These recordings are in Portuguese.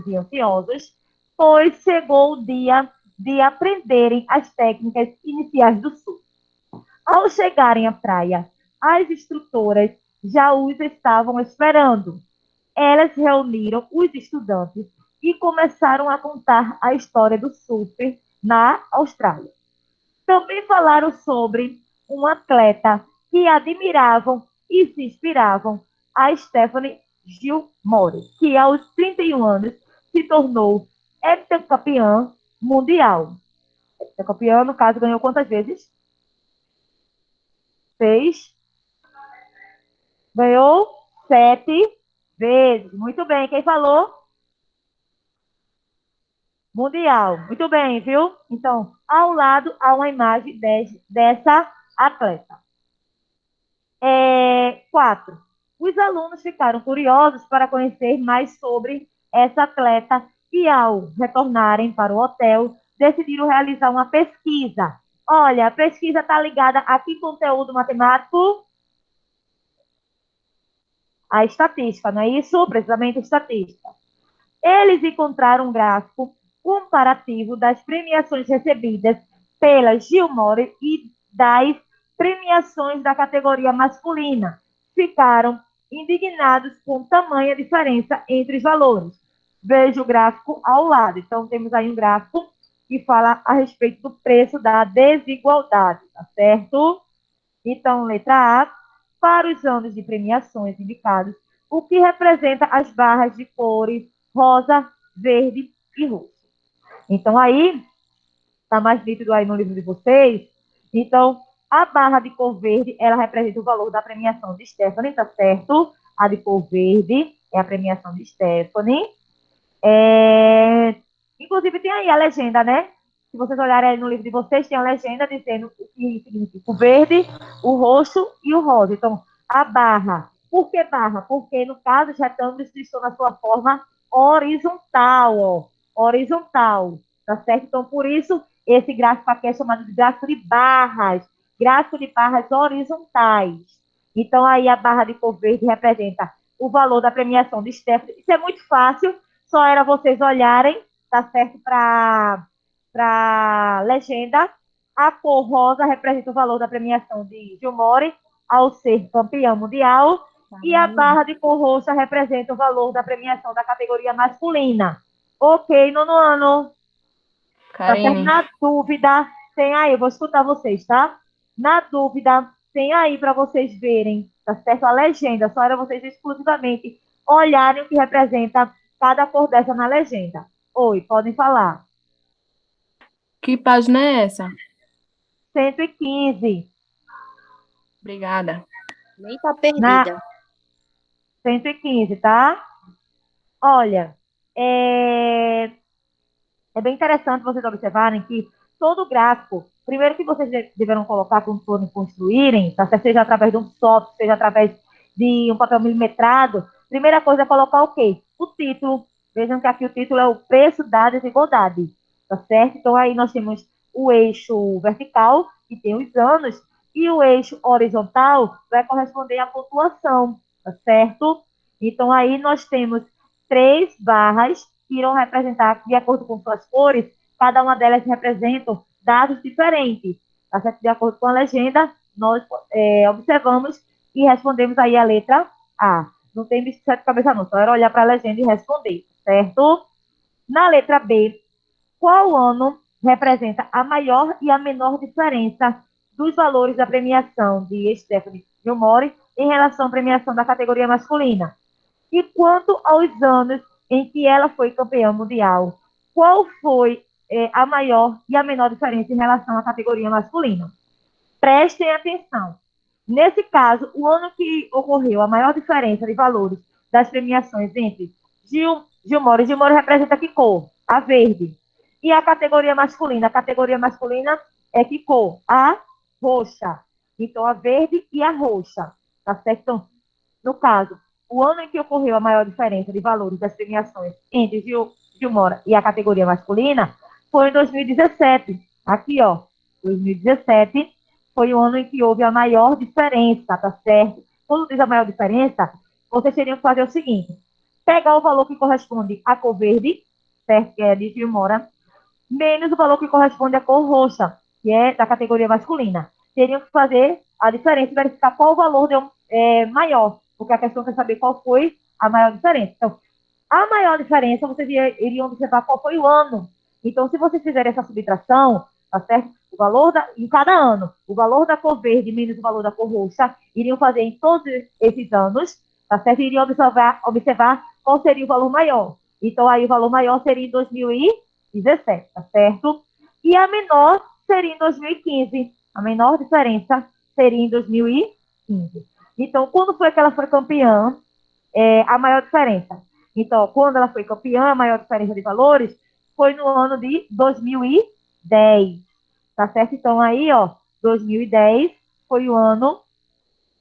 e ansiosos, pois chegou o dia de aprenderem as técnicas iniciais do surf. Ao chegarem à praia, as instrutoras já os estavam esperando. Elas reuniram os estudantes e começaram a contar a história do surf na Austrália. Também falaram sobre um atleta que admiravam e se inspiravam, a Stephanie Gilmore, que aos 31 anos se tornou heptacampeã mundial. Heptacampeã, no caso, ganhou quantas vezes? 6. Ganhou 7 vezes. Muito bem. Quem falou? Mundial. Muito bem, viu? Então, ao lado há uma imagem dessa atleta. 4. Os alunos ficaram curiosos para conhecer mais sobre essa atleta e, ao retornarem para o hotel, decidiram realizar uma pesquisa. Olha, a pesquisa está ligada a que conteúdo matemático? A estatística, não é isso? Precisamente estatística. Eles encontraram um gráfico comparativo das premiações recebidas pela Gilmore e das premiações da categoria masculina. Ficaram indignados com tamanha diferença entre os valores. Veja o gráfico ao lado. Então, temos aí um gráfico que fala a respeito do preço da desigualdade, tá certo? Então, letra A, para os anos de premiações indicados, o que representa as barras de cores rosa, verde e roxo. Então, aí, está mais nítido aí no livro de vocês. Então, a barra de cor verde, ela representa o valor da premiação de Stephanie, tá certo? A de cor verde é a premiação de Stephanie. Inclusive, tem aí a legenda, né? Se vocês olharem aí no livro de vocês, tem a legenda dizendo o que significa o verde, o roxo e o rosa. Então, a barra. Por que barra? Porque, no caso, os retângulos estão na sua forma horizontal, ó. Horizontal, tá certo? Então, por isso, esse gráfico aqui é chamado de gráfico de barras. Gráfico de barras horizontais. Então, aí a barra de cor verde representa o valor da premiação de Stephanie. Isso é muito fácil, só era vocês olharem, tá certo? Para legenda. A cor rosa representa o valor da premiação de Gilmore ao ser campeão mundial. E a barra de cor roxa representa o valor da premiação da categoria masculina. Ok, nono ano. Tá certo? Karine, Na dúvida, tem aí, eu vou escutar vocês, tá? Na dúvida, tem aí para vocês verem, tá certo? A legenda, só era vocês exclusivamente olharem o que representa cada cor dessa na legenda. Oi, podem falar. que página é essa? 115. Obrigada. Nem tá Na perdida. 115, tá? Olha, é bem interessante vocês observarem que todo gráfico, primeiro que vocês deverão colocar quando forem construírem, tá certo? Seja através de um software, seja através de um papel milimetrado, primeira coisa é colocar o quê? O título. Vejam que aqui o título é o preço da desigualdade, tá certo? Então aí nós temos o eixo vertical, que tem os anos, e o eixo horizontal vai corresponder à pontuação, tá certo? Então aí nós temos 3 barras que irão representar, de acordo com suas cores, cada uma delas representa dados diferentes. Tá certo? De acordo com a legenda, nós observamos e respondemos aí a letra A. Não tem bicho de sete cabeças não, só era olhar para a legenda e responder, certo? Na letra B, qual ano representa a maior e a menor diferença dos valores da premiação de Stephanie Gilmore em relação à premiação da categoria masculina? E quanto aos anos em que ela foi campeã mundial, qual foi a maior e a menor diferença em relação à categoria masculina? Prestem atenção. Nesse caso, o ano que ocorreu a maior diferença de valores das premiações entre Gilmore. Gilmore representa que cor? A verde. E a categoria masculina? A categoria masculina é que cor? A roxa. Então, a verde e a roxa. Tá certo? Então, no caso, o ano em que ocorreu a maior diferença de valores das premiações entre Gilmore e a categoria masculina foi em 2017. Aqui, ó, 2017 foi o ano em que houve a maior diferença, tá certo? Quando diz a maior diferença, vocês teriam que fazer o seguinte: pegar o valor que corresponde à cor verde, certo? Que é de Gilmora, menos o valor que corresponde à cor roxa, que é da categoria masculina. Teriam que fazer a diferença e verificar qual o valor deu maior, porque a questão é saber qual foi a maior diferença. Então, a maior diferença, vocês iriam observar qual foi o ano. Então, se vocês fizerem essa subtração, tá certo? O valor em cada ano, o valor da cor verde menos o valor da cor roxa, iriam fazer em todos esses anos, tá certo? E iriam observar qual seria o valor maior. Então, aí o valor maior seria em 2017, tá certo? E a menor seria em 2015. A menor diferença seria em 2015. Então, quando foi que ela foi campeã, a maior diferença? Então, quando ela foi campeã, a maior diferença de valores foi no ano de 2010, tá certo? Então, aí, ó, 2010 foi o ano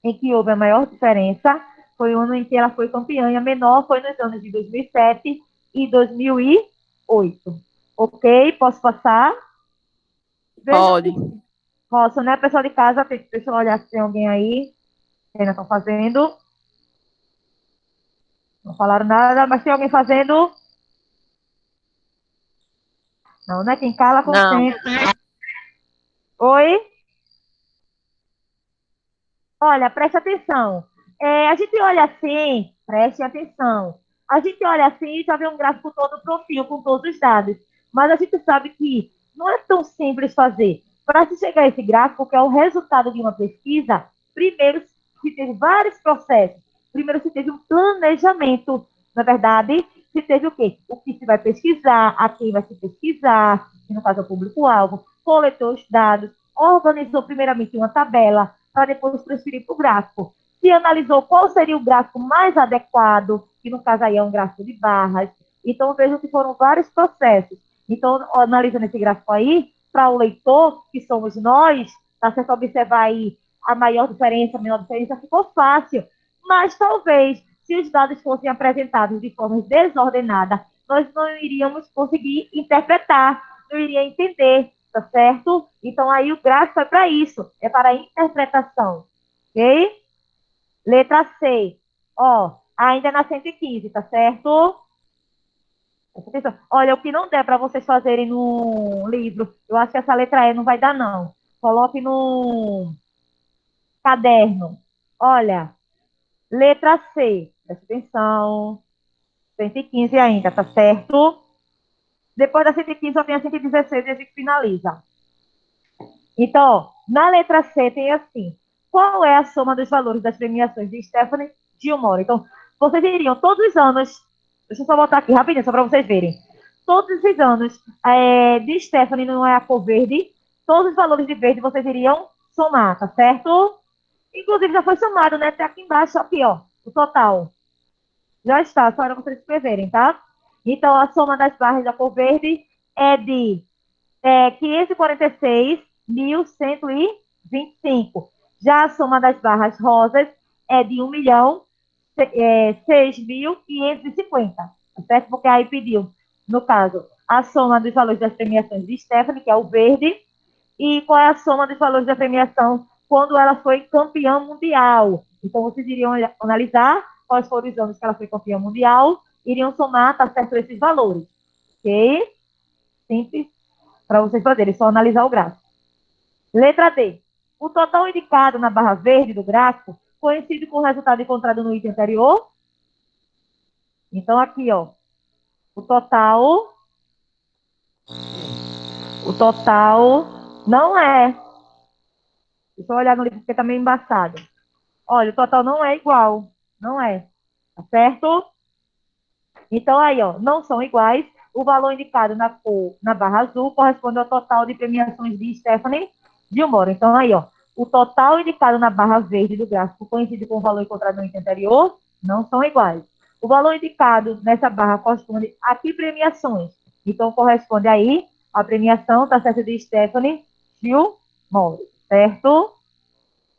em que houve a maior diferença, foi o ano em que ela foi campeã, e a menor foi nos anos de 2007 e 2008. Ok? Posso passar? Vejam Pode. se posso, né? Pessoal de casa, deixa eu olhar se tem alguém aí que ainda estão fazendo. Não falaram nada, mas tem alguém fazendo? Não, né? Quem cala Não. consente. Oi? Olha, preste atenção. A gente olha assim, preste atenção. A gente olha assim e já vê um gráfico todo prontinho, com todos os dados. Mas a gente sabe que não é tão simples fazer. Para se chegar a esse gráfico, que é o resultado de uma pesquisa, primeiro se teve vários processos. Primeiro se teve um planejamento, na verdade, se teve o quê? O que se vai pesquisar, a quem vai se pesquisar, que no caso é o público-alvo, coletou os dados, organizou primeiramente uma tabela, para depois transferir para o gráfico. Se analisou qual seria o gráfico mais adequado, que no caso aí é um gráfico de barras. Então, vejam que foram vários processos. Então, analisando esse gráfico aí, para o leitor, que somos nós, tá certo? Observar aí a maior diferença, a menor diferença, ficou fácil. Mas talvez, se os dados fossem apresentados de forma desordenada, nós não iríamos conseguir interpretar, não iria entender, tá certo? Então, aí o gráfico é para isso, é para a interpretação, ok? Letra C, ó, ainda na 115, tá certo? Olha, o que não der para vocês fazerem no livro, eu acho que essa letra E não vai dar, não. Coloque no caderno. Olha, letra C, presta atenção, 115 ainda, tá certo? Depois da 115 só tem a 116 e a gente finaliza. Então, na letra C tem assim: qual é a soma dos valores das premiações de Stephanie Gilmore? Então, vocês iriam todos os anos, deixa eu só botar aqui rapidinho, só para vocês verem. Todos os anos de Stephanie não é a cor verde, todos os valores de verde vocês iriam somar, tá certo? Inclusive já foi somado, né? Tá aqui embaixo, aqui, ó, o total. Já está, só para vocês escreverem, tá? Então, a soma das barras da cor verde é de 546.125. Já a soma das barras rosas é de 1.006.550, tá certo? Porque aí pediu, no caso, a soma dos valores das premiações de Stephanie, que é o verde, e qual é a soma dos valores da premiação quando ela foi campeã mundial. Então, vocês iriam analisar quais foram os anos que ela foi campeã mundial, iriam somar, tá certo, esses valores, ok? Simples para vocês fazerem, só analisar o gráfico. Letra D. O total indicado na barra verde do gráfico coincide com o resultado encontrado no item anterior. Então, aqui, ó, o total, o total não é. Deixa eu olhar no livro porque tá meio embaçado. Olha, o total não é igual. Não é. Tá certo? Então, aí, ó, não são iguais. O valor indicado na barra azul corresponde ao total de premiações de Stephanie Gilmore. Então, aí, ó, o total indicado na barra verde do gráfico coincide com o valor encontrado no item anterior, não são iguais. O valor indicado nessa barra corresponde a que premiações? Então, corresponde aí a premiação, tá certo, de Stephanie Gilmore, certo?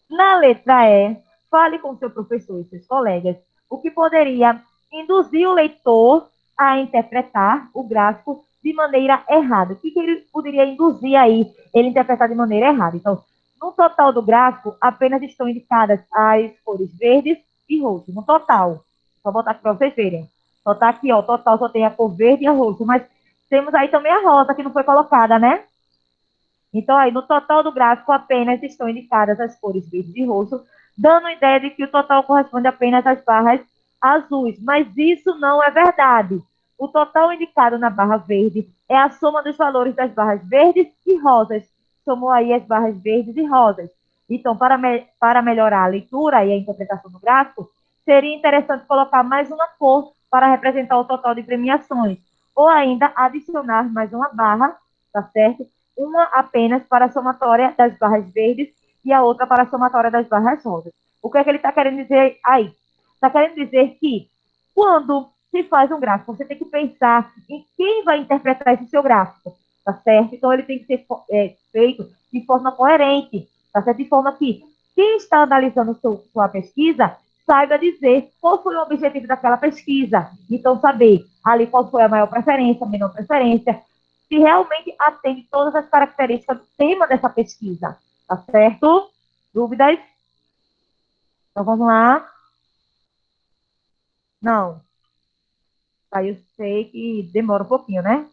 Na letra E, fale com seu professor e seus colegas o que poderia induzir o leitor a interpretar o gráfico de maneira errada. O que ele poderia induzir aí ele interpretar de maneira errada? Então, no total do gráfico, apenas estão indicadas as cores verdes e roxo. No total. Vou botar aqui para vocês verem. Só tá aqui, ó, o total só tem a cor verde e a roxa, mas temos aí também a rosa, que não foi colocada, né? Então, aí, no total do gráfico, apenas estão indicadas as cores verde e roxo, dando a ideia de que o total corresponde apenas às barras azuis. Mas isso não é verdade. O total indicado na barra verde é a soma dos valores das barras verdes e rosas. Somou aí as barras verdes e rosas. Então, para melhorar a leitura e a interpretação do gráfico, seria interessante colocar mais uma cor para representar o total de premiações. Ou ainda adicionar mais uma barra, tá certo? Uma apenas para a somatória das barras verdes e a outra para a somatória das barras rosas. O que é que ele está querendo dizer aí? Está querendo dizer que quando se faz um gráfico, você tem que pensar em quem vai interpretar esse seu gráfico, tá certo? Então ele tem que ser feito de forma coerente, tá certo? De forma que quem está analisando sua pesquisa saiba dizer qual foi o objetivo daquela pesquisa. Então, saber ali qual foi a maior preferência, a menor preferência, se realmente atende todas as características do tema dessa pesquisa, tá certo? Dúvidas? Então vamos lá. Não. Aí eu sei que demora um pouquinho, né?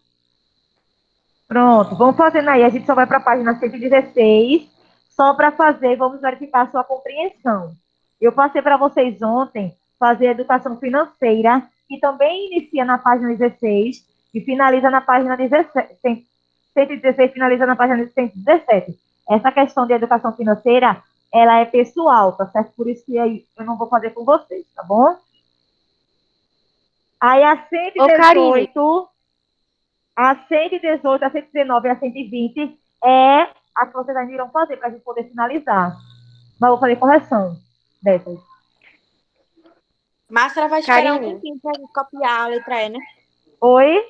Pronto, vamos fazendo aí. A gente só vai para a página 116, só para fazer, vamos verificar a sua compreensão. Eu passei para vocês ontem fazer educação financeira, que também inicia na página 16 e finaliza na página 17, 116 finaliza na página 117. Essa questão de educação financeira, ela é pessoal, tá certo? Por isso que eu não vou fazer com vocês, tá bom? Aí a Ô, Karine, 118, a 118, a 119 e a 120 é a que vocês ainda irão fazer para a gente poder finalizar. Mas eu vou fazer correção dessas. Márcia vai esperar um Karine. tempinho pra gente copiar a letra E, né? Oi?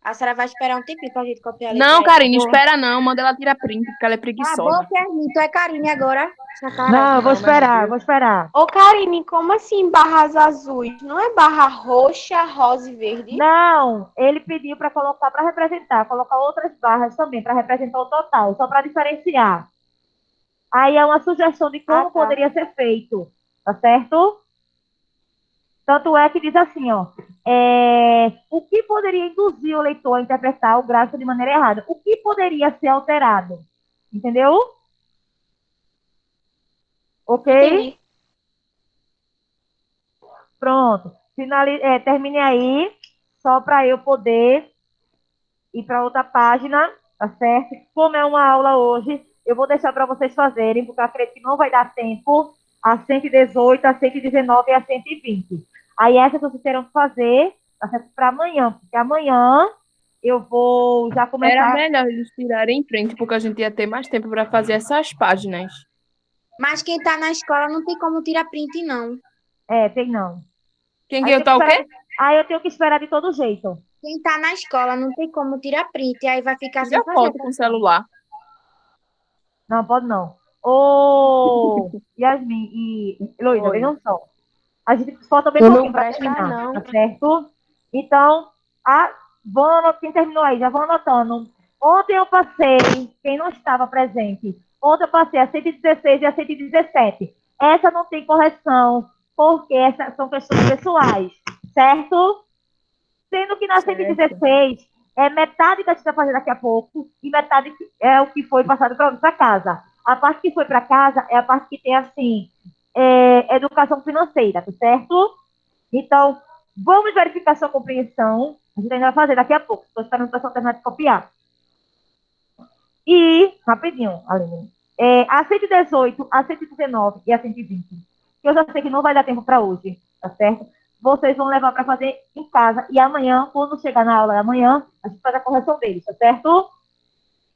A senhora vai esperar um tempinho pra gente copiar a Não, letra E. Karine, espera não. Manda ela tirar print, porque ela é Tá bom, preguiçosa. Kermin, tu é Karine agora. Não, Sacarota. eu vou Não, meu esperar, eu Deus. vou esperar. Ô, Karine, como assim barras azuis? Não é barra roxa, rosa e verde? Não, ele pediu para colocar, para representar, colocar outras barras também, para representar o total, só para diferenciar. Aí é uma sugestão de Ah, como tá. poderia ser feito, tá certo? Tanto é que diz assim, ó, o que poderia induzir o leitor a interpretar o gráfico de maneira errada? O que poderia ser alterado? Entendeu? Ok? Entendi. Pronto. Termine aí, só para eu poder ir para outra página, tá certo? Como é uma aula hoje, eu vou deixar para vocês fazerem, porque eu acredito que não vai dar tempo, a 118, a 119 e a 120. Aí essas vocês terão que fazer, tá certo? Para amanhã, porque amanhã eu vou já Era começar. melhor eles tirarem print, porque a gente ia ter mais tempo para fazer essas páginas. Mas quem tá na escola não tem como tirar print, não. Tem não. Quem Aí eu ganhou tenho que tá o esperar quê? aí eu tenho que esperar de todo jeito. Quem tá na escola não tem como tirar print, aí vai ficar sem Tira fazer foto essa com o questão. celular. Não, pode não. Ô, Yasmin e Heloísa, Oi. vejam só. A gente falta bem Tu não pouquinho para presta, terminar, tá não. certo? Então, quem terminou aí, já vão anotando. Ontem eu passei, quem não estava presente, ontem eu passei a 116 e a 117. Essa não tem correção, porque essas são questões pessoais, certo? Sendo que na Certo. 116 é metade que a gente vai fazer daqui a pouco e metade é o que foi passado para casa. A parte que foi para casa é a parte que tem, assim, educação financeira, tá certo? Então, vamos verificar sua compreensão. A gente ainda vai fazer daqui a pouco. Estou esperando o pessoal terminar de copiar. E, rapidinho, Aline, a 118, a 119 e a 120, que eu já sei que não vai dar tempo para hoje, tá certo? Vocês vão levar para fazer em casa e amanhã, quando chegar na aula da manhã, a gente faz a correção deles, tá certo?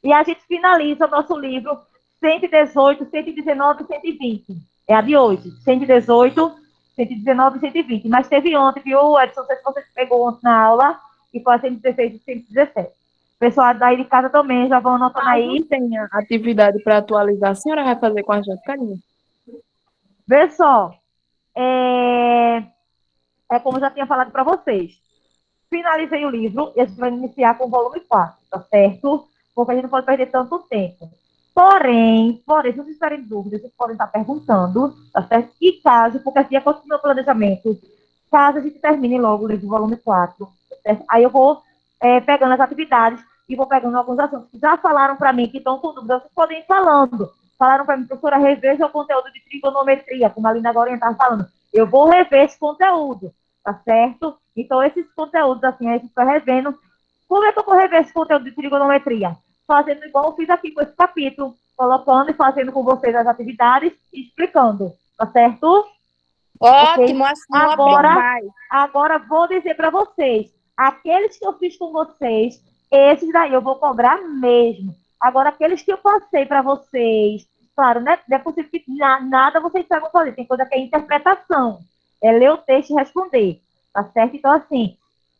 E a gente finaliza o nosso livro 118, 119 e 120. É a de hoje, 118, 119 e 120. Mas teve ontem, viu, Edson? Não sei se você pegou ontem na aula, que foi a 116 e 117. Pessoal daí de casa também, já vão anotando Mas não aí. tem a atividade para atualizar. A senhora vai fazer com a gente, Karine? Vê só, é, como eu já tinha falado para vocês. Finalizei o livro e a gente vai iniciar com o volume 4, tá certo? Porque a gente não pode perder tanto tempo. Porém, se vocês tiverem dúvidas, vocês podem estar perguntando, tá certo? E caso, porque assim, é com o meu planejamento, caso a gente termine logo o livro volume 4, certo? Aí eu vou pegando as atividades e vou pegando alguns assuntos que já falaram para mim, que estão com dúvidas, vocês podem ir falando. Falaram para mim, professora, reveja o conteúdo de trigonometria, como a Lina agora estava falando. Eu vou rever esse conteúdo, tá certo? Então, esses conteúdos, assim, a gente vai revendo. Como é que eu vou rever esse conteúdo de trigonometria? Fazendo igual eu fiz aqui com esse capítulo, colocando e fazendo com vocês as atividades e explicando, tá certo? Ótimo, assim eu aprendo Agora, mais. agora vou dizer para vocês, aqueles que eu fiz com vocês, esses daí eu vou cobrar mesmo. Agora, aqueles que eu passei para vocês, claro, né, não é possível que nada vocês saibam fazer, tem coisa que é interpretação, é ler o texto e responder, tá certo? Então, assim,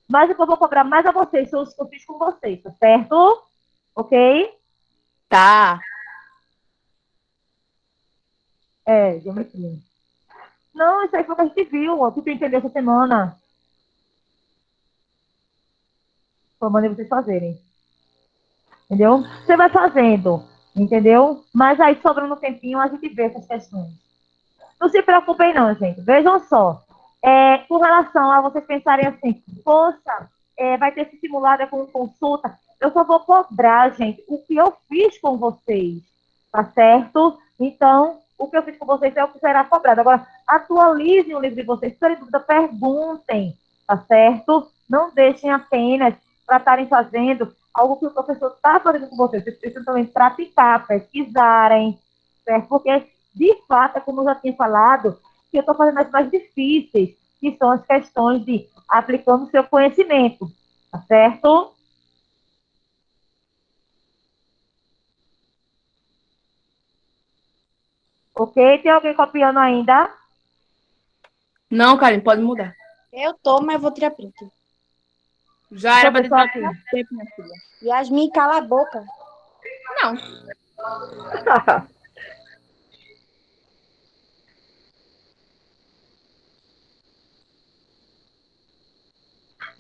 mas o que eu vou cobrar mais a vocês são os que eu fiz com vocês, tá certo? Ok? Tá. Geometria. Não, isso aí foi o que a gente viu, o que tu entendeu essa semana. Foi a maneira de vocês fazerem. Entendeu? Você vai fazendo, entendeu? Mas aí, sobrando um tempinho, a gente vê essas questões. Não se preocupem não, gente. Vejam só. Com relação a vocês pensarem assim, poxa, vai ter esse simulado com consulta, eu só vou cobrar, gente, o que eu fiz com vocês, tá certo? Então, o que eu fiz com vocês é o que será cobrado. Agora, atualizem o livro de vocês. Se tiverem dúvida, perguntem, tá certo? Não deixem apenas para estarem fazendo algo que o professor está fazendo com vocês. Vocês precisam também praticar, pesquisarem, certo? Porque de fato, é como eu já tinha falado, que eu estou fazendo as mais difíceis, que são as questões de aplicando o seu conhecimento, tá certo? Ok? Tem alguém copiando ainda? Não, Karine, pode mudar. Eu tô, mas eu vou tirar print. Já era Deixa eu pra ver só ter aqui. tempo, minha filha. Yasmin, cala a boca. Não.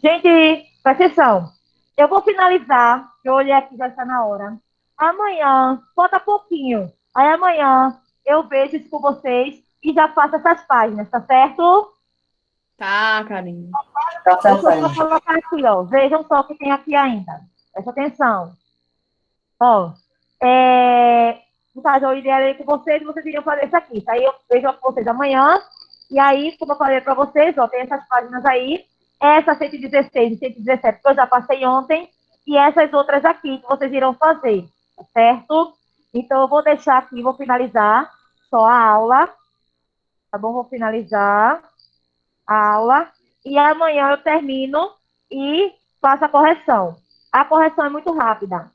Gente, presta atenção. Eu vou finalizar, eu olhei aqui, já está na hora. Amanhã, falta pouquinho. Aí amanhã eu vejo isso com vocês e já faço essas páginas, tá certo? Tá, Karine. Deixa eu só colocar aqui, ó. Vejam só o que tem aqui ainda. Presta atenção. Ó, no caso, eu idealei com vocês e vocês iriam fazer isso aqui. Tá? Aí eu vejo com vocês amanhã. E aí, como eu falei para vocês, ó, tem essas páginas aí. Essa 116 e 117 que eu já passei ontem. E essas outras aqui que vocês irão fazer. Tá certo? Então, eu vou deixar aqui, vou finalizar só a aula. Tá bom? Vou finalizar a aula. E amanhã eu termino e faço a correção. A correção é muito rápida.